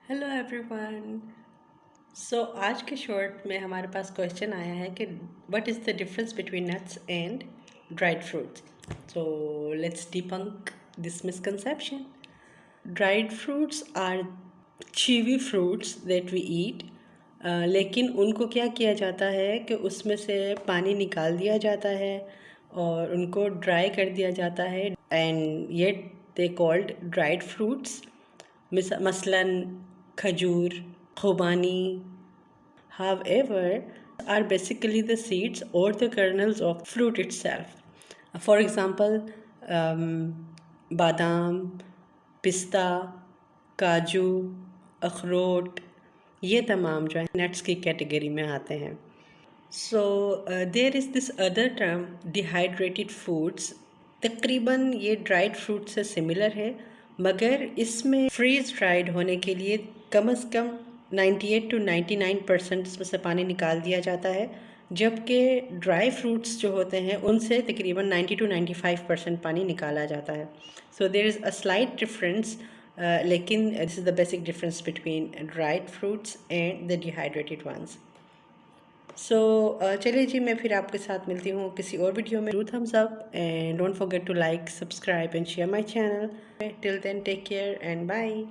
Hello everyone. सो आज के short में हमारे पास क्वेश्चन आया है कि what is the difference between nuts and dried fruits. So let's debunk this misconception. Dried fruits are chewy fruits that we eat, लेकिन उनको क्या किया जाता है कि उसमें से पानी निकाल दिया जाता है और उनको ड्राई कर दिया जाता है and yet they called dried fruits. मसलन खजूर, खुबानी, however, are basically the seeds or the kernels of fruit itself. For example, बादाम, पिस्ता, काजू, अखरोट, ये तमाम जो है नट्स की कैटेगरी में आते हैं। So there is this other term dehydrated foods. तकरीबन ये ड्राइड फ्रूट से सिमिलर है, मगर इसमें फ्रीज ड्राइड होने के लिए कम से कम 98 to 99% इसमें से पानी निकाल दिया जाता है, जबकि ड्राई फ्रूट्स जो होते हैं उनसे तकरीबन 90 to 95% पानी निकाला जाता है। So there is a slight difference, लेकिन this is the basic difference between dried fruits and the dehydrated ones. So चलिए जी, मैं फिर आपके साथ मिलती हूँ किसी और वीडियो में। Do thumbs up and don't forget to like, subscribe and share my channel. Till then take care and bye.